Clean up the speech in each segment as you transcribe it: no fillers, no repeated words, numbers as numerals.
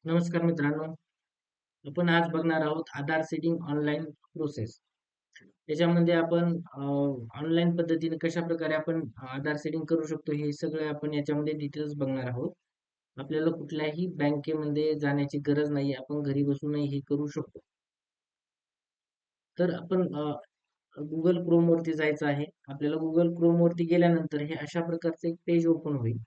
नमस्कार मित्रांनो. आपण आज बघणार आहोत आधार सीडिंग ऑनलाईन प्रोसेस. त्याच्यामध्ये आपण ऑनलाईन पद्धतीने कशाप्रकारे आपण आधार सीडिंग करू शकतो हे सगळं आपण याच्यामध्ये डिटेल्स बघणार आहोत. आपल्याला कुठल्याही बँकेमध्ये जाण्याची गरज नाही. आपण घरी बसूनही हे करू शकतो. तर आपण Google Chrome वरती जायचं आहे. आपल्याला Google Chrome वरती गेल्यानंतर हे अशा प्रकारचं एक पेज ओपन होईल.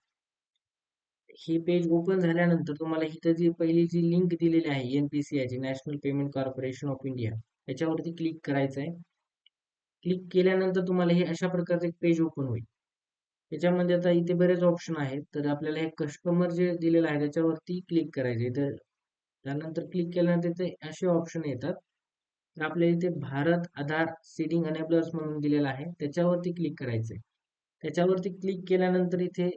हे पेज ओपन झाल्यानंतर तुम्हाला इथं जी पहिली जी लिंक दिलेली आहे NPCI ची national payment corporation of India त्याच्यावरती क्लिक करायचं आहे. क्लिक केल्यानंतर तुम्हाला हे अशा प्रकारचं एक पेज ओपन होईल. त्याच्यामध्ये आता इथे बरेच ऑप्शन आहेत. तर आपल्याला हे कस्टमर जे दिलेलं आहे त्याच्यावरती क्लिक करायचे. तर त्यानंतर क्लिक केल्यानंतर ते असे ऑप्शन येतात. तर आपल्याला इथे भारत आधार सीडिंग अनेबलर्स म्हणून दिलेलं आहे. त्याच्यावरती क्लिक करायचंय. त्याच्यावरती क्लिक केल्यानंतर इथे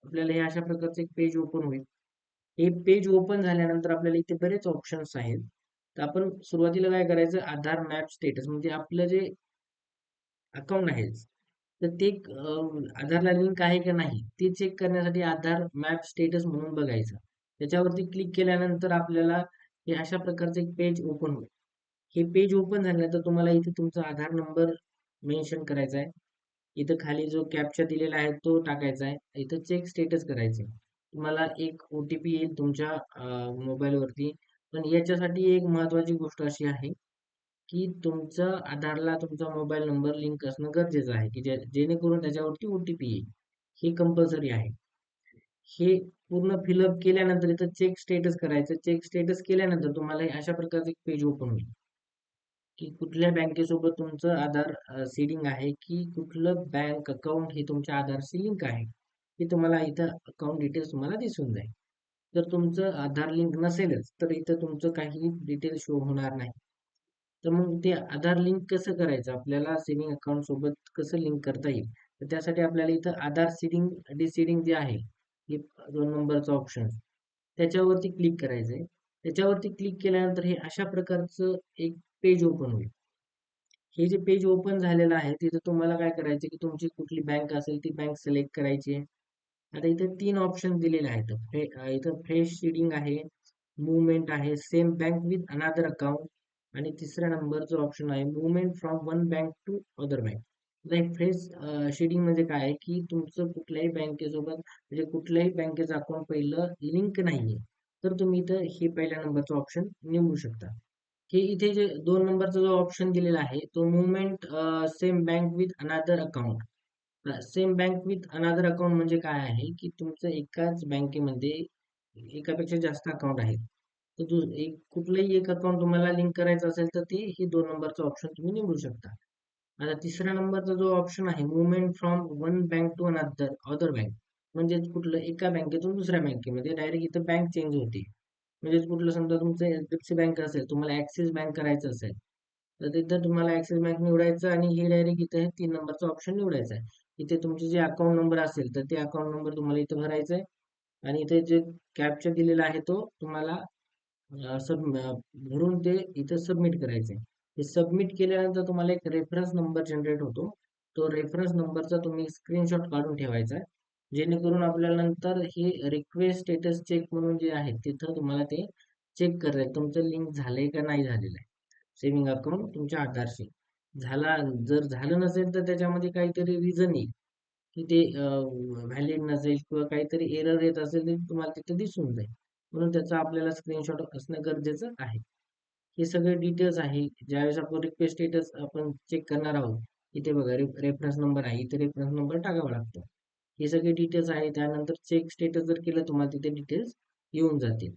आपल्याला हे अशा प्रकारचं एक पेज ओपन होईल. हे पेज ओपन झाल्यानंतर आपल्याला इथे बरेच ऑप्शन्स आहेत. तर आपण सुरुवातीला काय करायचं, आधार मॅप स्टेटस म्हणजे आपलं जे अकाउंट आहे, तर ते आधारला लिंक आहे का नाही ते चेक करण्यासाठी आधार मॅप स्टेटस म्हणून बघायचं. त्याच्यावरती क्लिक केल्यानंतर आपल्याला हे अशा प्रकारचं एक पेज ओपन होईल. हे पेज ओपन झाल्यानंतर तुम्हाला इथे तुमचा आधार नंबर मेन्शन करायचा आहे. इथं खाली जो कॅप्चा दिलेला आहे तो टाकायचा आहे. इथं चेक स्टेटस करायचं आहे. तुम्हाला एक OTP येईल तुमच्या मोबाईलवरती. पण याच्यासाठी एक महत्त्वाची गोष्ट अशी आहे, की तुमचं आधारला तुमचा मोबाईल नंबर लिंक असणं गरजेचं आहे, की जेणेकरून त्याच्यावरती OTP येईल. हे कंपल्सरी आहे. हे पूर्ण फिलअप केल्यानंतर इथं चेक स्टेटस करायचं. चेक स्टेटस केल्यानंतर तुम्हाला हे अशा प्रकारचं एक पेज ओपन होईल. की कुठल्या बँकेसोबत तुमचं आधार सीडिंग आहे, की कुठलं बँक अकाउंट हे तुमच्या आधारशी लिंक आहे. हे तुम्हाला इथं अकाउंट डिटेल्स तुम्हाला दिसून जाईल. जर तुमचं आधार लिंक नसेलच, तर इथं तुमचं काही डिटेल्स शो होणार नाही. तर मग ते आधार लिंक कसं करायचं? आपल्याला सेव्हिंग अकाउंट सोबत कसं लिंक करता येईल? तर त्यासाठी आपल्याला इथं आधार सीडिंग, डिसीडिंग जे आहे, हे 2 नंबरचं ऑप्शन त्याच्यावरती क्लिक करायचं आहे. त्याच्यावरती क्लिक केल्यानंतर हे अशा प्रकारचं एक पेज ओपन होईल. हे जे पेज ओपन झालेलं आहे तिथे तुम्हाला काय करायचं की तुमची कुठली बँक असेल ती बँक सिलेक्ट करायची आहे. आता इथे 3 ऑप्शन दिलेले आहेत. इथं फ्रेश सीडिंग आहे, मूव्हमेंट आहे, same bank with another account आणि तिसऱ्या नंबरचं ऑप्शन आहे movement from one bank to other bank. आता फ्रेश सीडिंग म्हणजे काय आहे की तुमचं कुठल्याही बँकेसोबत म्हणजे कुठल्याही बँकेचं अकाउंट पहिलं लिंक नाहीये. तर तुम्ही इथं हे पहिल्या नंबरचं ऑप्शन निवडू शकता. की इथे जे 2 नंबरचा जो ऑप्शन दिलेला आहे, तो movement same bank with another account. Same bank with another account म्हणजे काय आहे, की तुमचं एकाच बँकेमध्ये एकापेक्षा जास्त अकाउंट आहेत. तर कुठलंही एक अकाउंट तुम्हाला लिंक करायचं असेल, तर ते हे 2 नंबरचा ऑप्शन तुम्ही निवडू शकता. आता तिसऱ्या नंबरचा जो ऑप्शन आहे, movement from one bank to other bank. म्हणजेच कुठलं एका बँकेतून दुसऱ्या बँकेमध्ये डायरेक्ट इथं बँक चेंज होते. म्हणजेच कुठलं समजा तुमचं HDFC बँक असेल, तुम्हाला ॲक्सिस बँक करायचं असेल, तर तिथं तुम्हाला ॲक्सिस बँक निवडायचं आणि हे डायरेक्ट इथे 3 नंबरचा ऑप्शन निवडायचा आहे. इथे तुमचे जे अकाउंट नंबर असेल, तर ते अकाउंट नंबर तुम्हाला इथे भरायचा आहे आणि इथे जे कॅप्चा दिलेला आहे तो तुम्हाला भरून ते इथे सबमिट करायचं आहे. हे सबमिट केल्यानंतर तुम्हाला एक रेफरन्स नंबर जनरेट होतो. तो रेफरन्स नंबरचा तुम्ही स्क्रीनशॉट काढून ठेवायचा आहे. जेणेकरून आपल्याला नंतर हे रिक्वेस्ट स्टेटस चेक म्हणून जे आहे तिथं तुम्हाला ते चेक करता येईल. तुमचं लिंक झालंय का नाही झालेलं आहे. सेव्हिंग अकाउंट तुमच्या आधारशी. झाला जर झालं नसेल तर त्याच्यामध्ये काहीतरी रिझन येईल, की ते व्हॅलिड नसेल किंवा काहीतरी एरर येत असेल तर तुम्हाला तिथे दिसून जाईल. म्हणून त्याचा आपल्याला स्क्रीनशॉट असणं गरजेचं आहे. हे सगळे डिटेल्स आहे. ज्यावेळेस आपण रिक्वेस्ट स्टेटस आपण चेक करणार आहोत, इथे बघा रेफरन्स नंबर आहे. इथे रेफरन्स नंबर टाकावा लागतो. हे सगळे डिटेल्स आहे. त्यानंतर चेक स्टेटस जर केलं तुम्हाला तिथे डिटेल्स येऊन जातील.